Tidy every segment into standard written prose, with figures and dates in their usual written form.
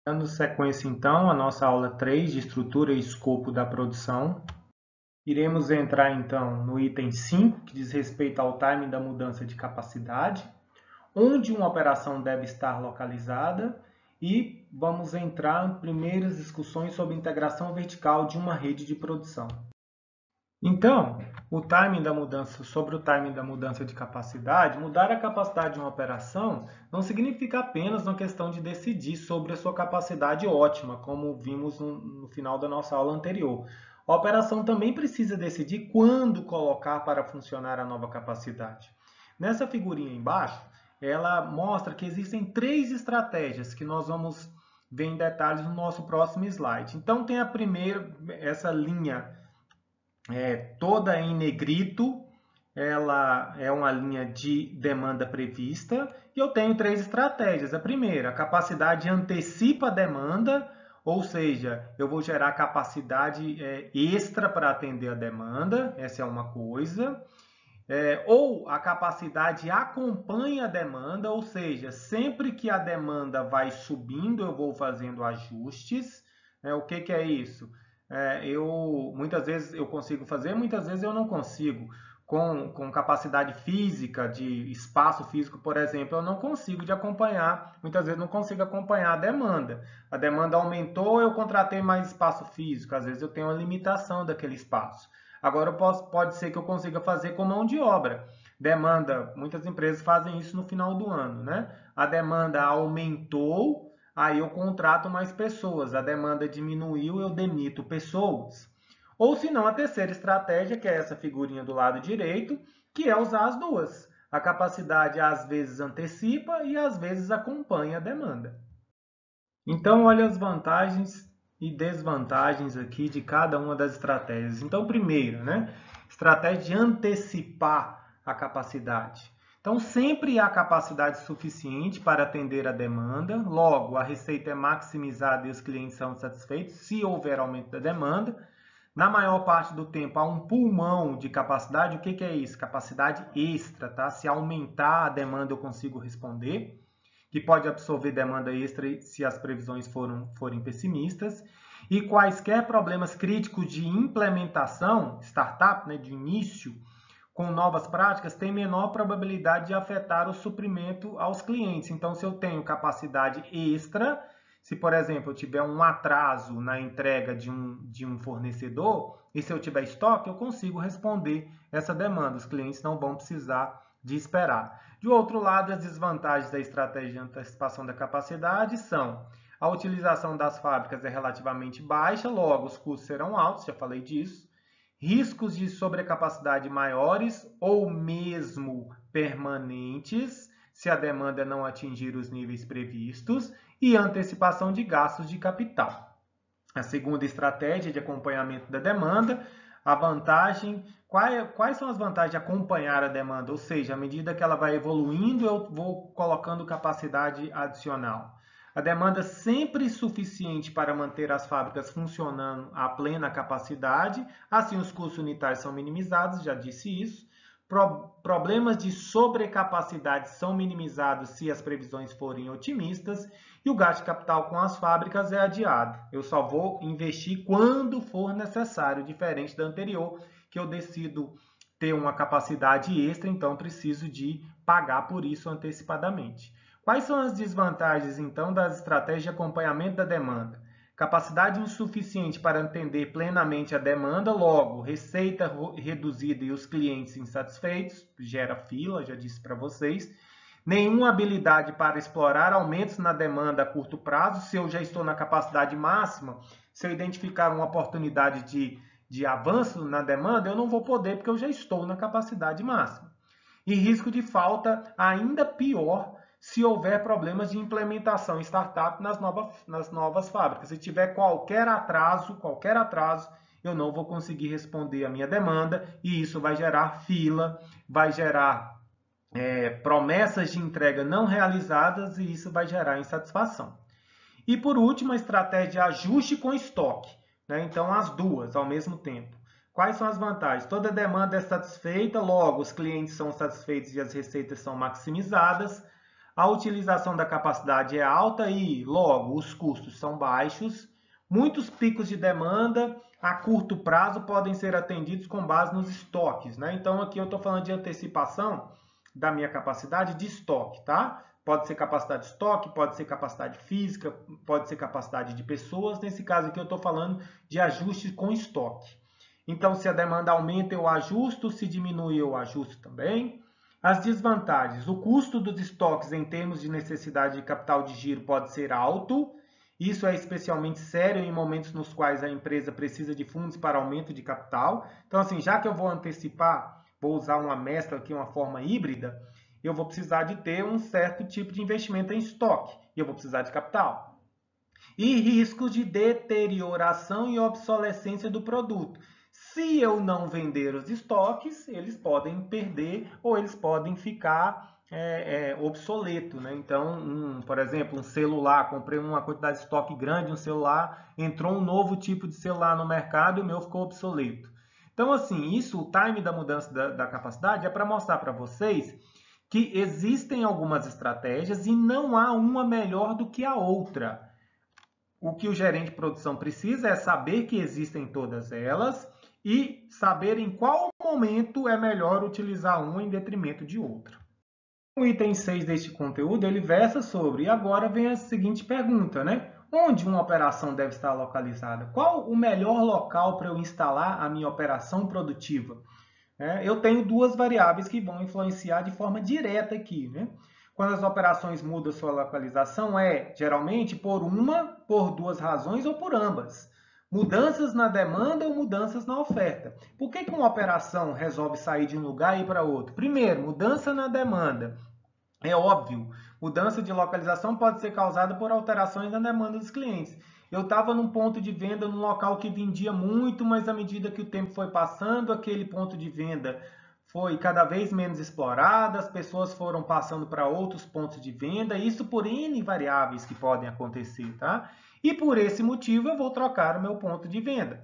Dando sequência, então, à nossa aula 3 de estrutura e escopo da produção. Iremos entrar, então, no item 5, que diz respeito ao timing da mudança de capacidade, onde uma operação deve estar localizada, e vamos entrar em primeiras discussões sobre integração vertical de uma rede de produção. Então, sobre o timing da mudança de capacidade, mudar a capacidade de uma operação não significa apenas uma questão de decidir sobre a sua capacidade ótima, como vimos no final da nossa aula anterior. A operação também precisa decidir quando colocar para funcionar a nova capacidade. Nessa figurinha embaixo, ela mostra que existem 3 estratégias que nós vamos ver em detalhes no nosso próximo slide. Então, tem a primeira, essa linha toda em negrito, ela é uma linha de demanda prevista, e eu tenho 3 estratégias. A primeira, a capacidade antecipa a demanda, ou seja, eu vou gerar capacidade extra para atender a demanda, essa é uma coisa. Ou a capacidade acompanha a demanda, ou seja, sempre que a demanda vai subindo, eu vou fazendo ajustes. O que é isso? Muitas vezes eu consigo fazer, muitas vezes eu não consigo. Com capacidade física, de espaço físico, por exemplo, eu não consigo de acompanhar, muitas vezes não consigo acompanhar a demanda. A demanda aumentou, eu contratei mais espaço físico, às vezes eu tenho uma limitação daquele espaço. Agora pode ser que eu consiga fazer com mão de obra. Demanda, muitas empresas fazem isso no final do ano, né? A demanda aumentou, aí eu contrato mais pessoas. A demanda diminuiu, eu demito pessoas. Ou se não, a terceira estratégia, que é essa figurinha do lado direito, que é usar as duas. A capacidade às vezes antecipa e às vezes acompanha a demanda. Então, olha as vantagens e desvantagens aqui de cada uma das estratégias. Então, primeiro, estratégia de antecipar a capacidade. Então, sempre há capacidade suficiente para atender a demanda, logo, a receita é maximizada e os clientes são satisfeitos se houver aumento da demanda. Na maior parte do tempo, há um pulmão de capacidade. O que é isso? Capacidade extra, tá? Se aumentar a demanda, eu consigo responder, que pode absorver demanda extra se as previsões forem pessimistas. E quaisquer problemas críticos de implementação, startup, de início, com novas práticas, tem menor probabilidade de afetar o suprimento aos clientes. Então, se eu tenho capacidade extra, se, por exemplo, eu tiver um atraso na entrega de um fornecedor, e se eu tiver estoque, eu consigo responder essa demanda. Os clientes não vão precisar de esperar. De outro lado, as desvantagens da estratégia de antecipação da capacidade são: a utilização das fábricas é relativamente baixa, logo os custos serão altos, já falei disso. Riscos de sobrecapacidade maiores ou mesmo permanentes, se a demanda não atingir os níveis previstos, e antecipação de gastos de capital. A segunda estratégia de acompanhamento da demanda, a vantagem, quais são as vantagens de acompanhar a demanda? Ou seja, à medida que ela vai evoluindo, eu vou colocando capacidade adicional. A demanda sempre suficiente para manter as fábricas funcionando a plena capacidade, assim os custos unitários são minimizados, já disse isso. Problemas de sobrecapacidade são minimizados se as previsões forem otimistas, e o gasto de capital com as fábricas é adiado. Eu só vou investir quando for necessário, diferente da anterior, que eu decido ter uma capacidade extra, então preciso de pagar por isso antecipadamente. Quais são as desvantagens, então, das estratégias de acompanhamento da demanda? Capacidade insuficiente para atender plenamente a demanda, logo, receita reduzida e os clientes insatisfeitos, gera fila, já disse para vocês. Nenhuma habilidade para explorar aumentos na demanda a curto prazo, se eu já estou na capacidade máxima, se eu identificar uma oportunidade de avanço na demanda, eu não vou poder porque eu já estou na capacidade máxima. E risco de falta ainda pior se houver problemas de implementação startup nas novas fábricas. Se tiver qualquer atraso, eu não vou conseguir responder a minha demanda e isso vai gerar fila, vai gerar promessas de entrega não realizadas e isso vai gerar insatisfação. E por último, a estratégia de ajuste com estoque. Então, as duas ao mesmo tempo. Quais são as vantagens? Toda demanda é satisfeita, logo os clientes são satisfeitos e as receitas são maximizadas. a utilização da capacidade é alta e, logo, os custos são baixos. Muitos picos de demanda a curto prazo podem ser atendidos com base nos estoques, né? Então, aqui eu estou falando de antecipação da minha capacidade de estoque, tá? Pode ser capacidade de estoque, pode ser capacidade física, pode ser capacidade de pessoas. Nesse caso aqui eu estou falando de ajuste com estoque. Então, se a demanda aumenta, eu ajusto. Se diminui, eu ajusto também. As desvantagens. O custo dos estoques em termos de necessidade de capital de giro pode ser alto. Isso é especialmente sério em momentos nos quais a empresa precisa de fundos para aumento de capital. Então, assim, já que eu vou antecipar, vou usar uma mescla aqui, uma forma híbrida, eu vou precisar de ter um certo tipo de investimento em estoque. E eu vou precisar de capital. E riscos de deterioração e obsolescência do produto. Se eu não vender os estoques, eles podem perder ou eles podem ficar obsoleto, né? Então, por exemplo, um celular, comprei uma quantidade de estoque grande, um celular, entrou um novo tipo de celular no mercado e o meu ficou obsoleto. Então, assim, isso, o time da mudança da capacidade é para mostrar para vocês que existem algumas estratégias e não há uma melhor do que a outra. O que o gerente de produção precisa é saber que existem todas elas e saber em qual momento é melhor utilizar uma em detrimento de outra. O item 6 deste conteúdo, ele versa sobre, e agora vem a seguinte pergunta, né? Onde uma operação deve estar localizada? Qual o melhor local para eu instalar a minha operação produtiva? Eu tenho duas variáveis que vão influenciar de forma direta aqui, né? Quando as operações mudam sua localização, geralmente por duas razões ou por ambas. Mudanças na demanda ou mudanças na oferta. Por que uma operação resolve sair de um lugar e ir para outro? Primeiro, mudança na demanda. É óbvio, mudança de localização pode ser causada por alterações na demanda dos clientes. Eu estava num ponto de venda, num local que vendia muito, mas à medida que o tempo foi passando, aquele ponto de venda foi cada vez menos explorado, as pessoas foram passando para outros pontos de venda, isso por N variáveis que podem acontecer, tá? E por esse motivo eu vou trocar o meu ponto de venda,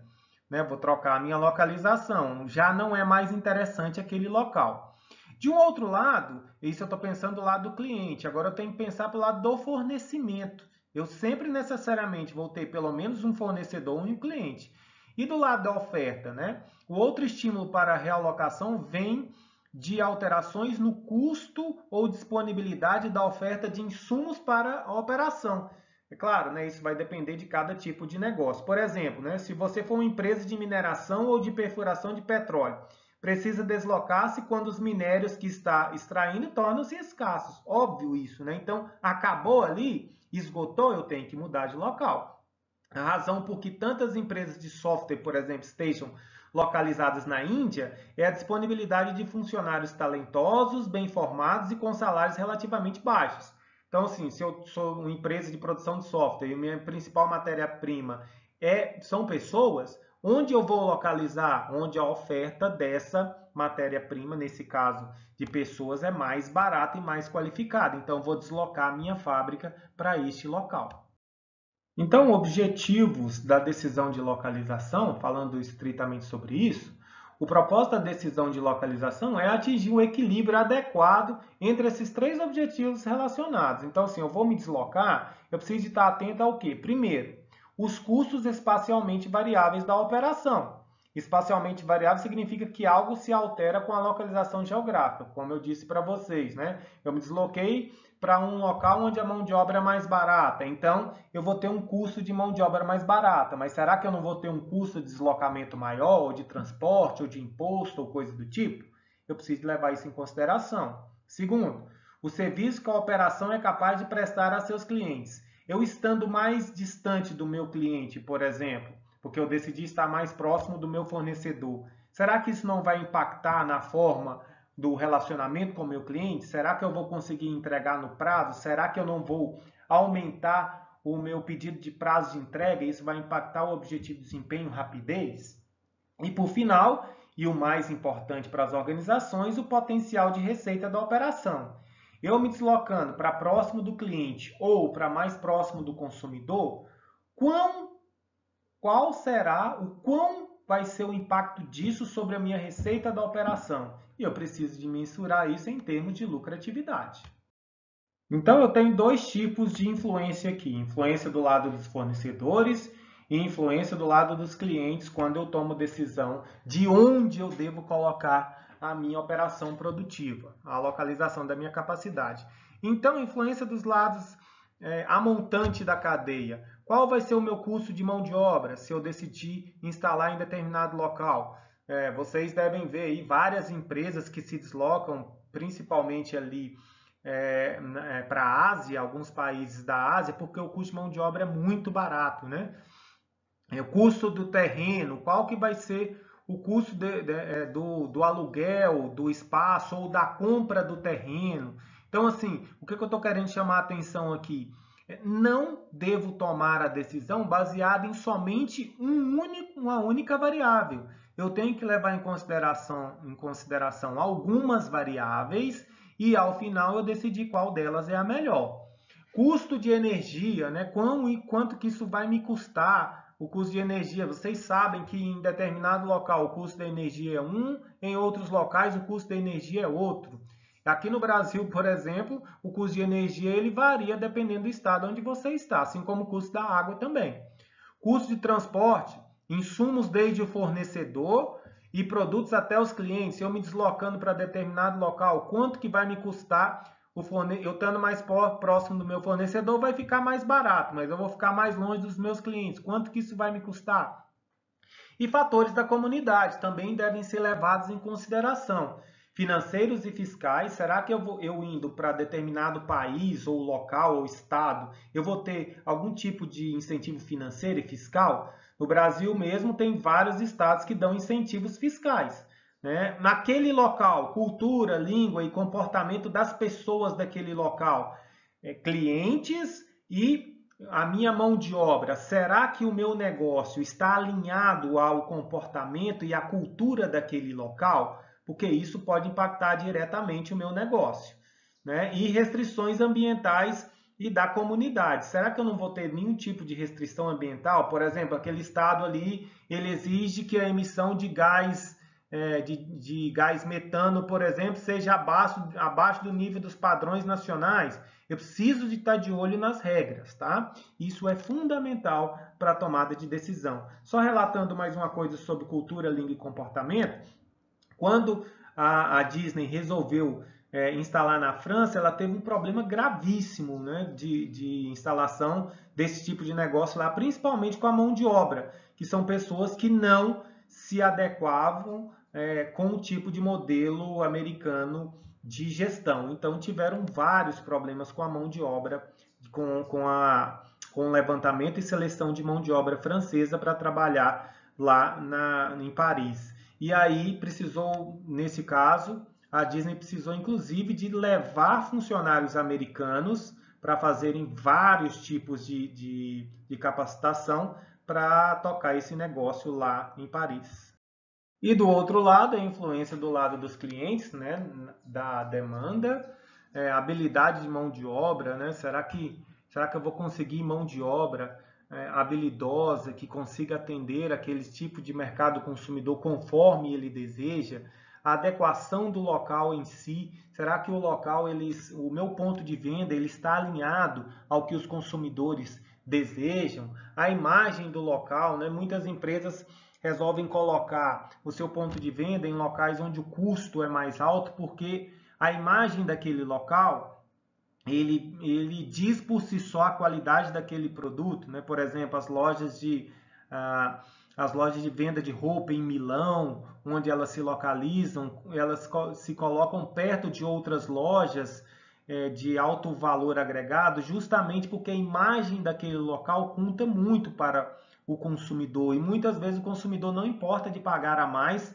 né? Vou trocar a minha localização, já não é mais interessante aquele local. De um outro lado, isso eu estou pensando do lado do cliente, agora eu tenho que pensar para o lado do fornecimento. Eu sempre necessariamente vou ter pelo menos um fornecedor e um cliente. E do lado da oferta, né? O outro estímulo para a realocação vem de alterações no custo ou disponibilidade da oferta de insumos para a operação. É claro, né, isso vai depender de cada tipo de negócio. Por exemplo, né, se você for uma empresa de mineração ou de perfuração de petróleo, precisa deslocar-se quando os minérios que está extraindo tornam-se escassos. Óbvio isso, né? Então, acabou ali, esgotou, eu tenho que mudar de local. A razão por que tantas empresas de software, por exemplo, estejam localizadas na Índia é a disponibilidade de funcionários talentosos, bem formados e com salários relativamente baixos. Então, assim, se eu sou uma empresa de produção de software e minha principal matéria-prima são pessoas, onde eu vou localizar? Onde a oferta dessa matéria-prima, nesse caso de pessoas, é mais barata e mais qualificada. Então, vou deslocar a minha fábrica para este local. Então, objetivos da decisão de localização, falando estritamente sobre isso, o propósito da decisão de localização é atingir o equilíbrio adequado entre esses três objetivos relacionados. Então, assim, eu vou me deslocar, eu preciso estar atento ao quê? Primeiro, os custos espacialmente variáveis da operação. Espacialmente variável significa que algo se altera com a localização geográfica, como eu disse para vocês, né? Eu me desloquei para um local onde a mão de obra é mais barata, então eu vou ter um custo de mão de obra mais barata, mas será que eu não vou ter um custo de deslocamento maior, ou de transporte, ou de imposto, ou coisa do tipo? Eu preciso levar isso em consideração. Segundo, o serviço que a operação é capaz de prestar a seus clientes. Eu estando mais distante do meu cliente, por exemplo, porque eu decidi estar mais próximo do meu fornecedor, será que isso não vai impactar na forma do relacionamento com o meu cliente? Será que eu vou conseguir entregar no prazo? Será que eu não vou aumentar o meu pedido de prazo de entrega? Isso vai impactar o objetivo de desempenho, rapidez? E por final, e o mais importante para as organizações, o potencial de receita da operação. Eu me deslocando para próximo do cliente ou para mais próximo do consumidor, qual será, o quão vai ser o impacto disso sobre a minha receita da operação? E eu preciso de mensurar isso em termos de lucratividade. Então, eu tenho dois tipos de influência aqui: influência do lado dos fornecedores e influência do lado dos clientes quando eu tomo decisão de onde eu devo colocar a minha operação produtiva, a localização da minha capacidade. Então, influência dos lados, a montante da cadeia. Qual vai ser o meu custo de mão de obra se eu decidir instalar em determinado local? Vocês devem ver aí várias empresas que se deslocam, principalmente ali para a Ásia, alguns países da Ásia, porque o custo de mão de obra é muito barato, né? O custo do terreno, qual que vai ser o custo do aluguel, do espaço ou da compra do terreno. Então, assim, o que eu estou querendo chamar a atenção aqui? Não devo tomar a decisão baseada em somente uma única variável. Eu tenho que levar em consideração algumas variáveis e, ao final, eu decidir qual delas é a melhor. Custo de energia, né? Quanto que isso vai me custar? O custo de energia, vocês sabem que em determinado local o custo da energia é um, em outros locais o custo da energia é outro. Aqui no Brasil, por exemplo, o custo de energia ele varia dependendo do estado onde você está, assim como o custo da água também. Custo de transporte, insumos desde o fornecedor e produtos até os clientes. Eu me deslocando para determinado local, quanto que vai me custar eu estando mais próximo do meu fornecedor vai ficar mais barato, mas eu vou ficar mais longe dos meus clientes. Quanto que isso vai me custar? E fatores da comunidade também devem ser levados em consideração. Financeiros e fiscais, será que eu indo para determinado país ou local ou estado, eu vou ter algum tipo de incentivo financeiro e fiscal? No Brasil mesmo tem vários estados que dão incentivos fiscais. Né? Naquele local, cultura, língua e comportamento das pessoas daquele local, clientes e a minha mão de obra, será que o meu negócio está alinhado ao comportamento e à cultura daquele local? Porque isso pode impactar diretamente o meu negócio. Né? E restrições ambientais e da comunidade. Será que eu não vou ter nenhum tipo de restrição ambiental? Por exemplo, aquele estado ali, ele exige que a emissão de gás de gás metano, por exemplo, seja abaixo do nível dos padrões nacionais. Eu preciso de estar de olho nas regras, tá? Isso é fundamental para a tomada de decisão. Só relatando mais uma coisa sobre cultura, língua e comportamento, quando a Disney resolveu instalar na França, ela teve um problema gravíssimo, né, de instalação desse tipo de negócio lá, principalmente com a mão de obra, que são pessoas que não se adequavam com o tipo de modelo americano de gestão. Então tiveram vários problemas com a mão de obra, com o levantamento e seleção de mão de obra francesa para trabalhar lá em Paris. E aí precisou, nesse caso, a Disney precisou inclusive de levar funcionários americanos para fazerem vários tipos de capacitação para tocar esse negócio lá em Paris. E do outro lado, a influência do lado dos clientes, né, da demanda, habilidade de mão de obra, né, será que eu vou conseguir mão de obra habilidosa, que consiga atender aquele tipo de mercado consumidor conforme ele deseja? A adequação do local em si, será que o local, o meu ponto de venda, ele está alinhado ao que os consumidores desejam? A imagem do local, né, muitas empresas resolvem colocar o seu ponto de venda em locais onde o custo é mais alto, porque a imagem daquele local, ele diz por si só a qualidade daquele produto. Né? Por exemplo, as lojas de venda de roupa em Milão, onde elas se localizam, elas se colocam perto de outras lojas de alto valor agregado, justamente porque a imagem daquele local conta muito para o consumidor. E muitas vezes o consumidor não importa de pagar a mais,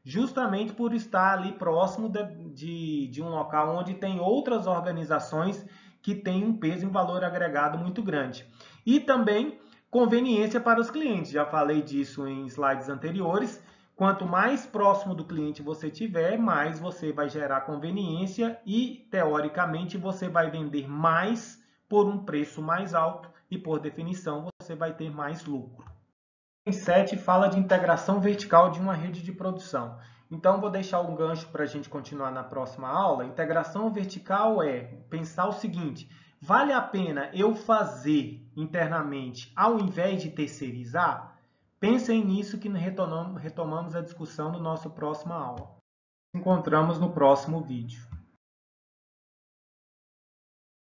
justamente por estar ali próximo de um local onde tem outras organizações que têm um peso e um valor agregado muito grande. E também conveniência para os clientes. Já falei disso em slides anteriores. Quanto mais próximo do cliente você tiver, mais você vai gerar conveniência e, teoricamente, você vai vender mais por um preço mais alto e, por definição, você vai ter mais lucro. Item 7 fala de integração vertical de uma rede de produção. Então, vou deixar um gancho para a gente continuar na próxima aula. Integração vertical é pensar o seguinte: vale a pena eu fazer internamente ao invés de terceirizar? Pensem nisso que retomamos a discussão no nosso próxima aula. Nos encontramos no próximo vídeo.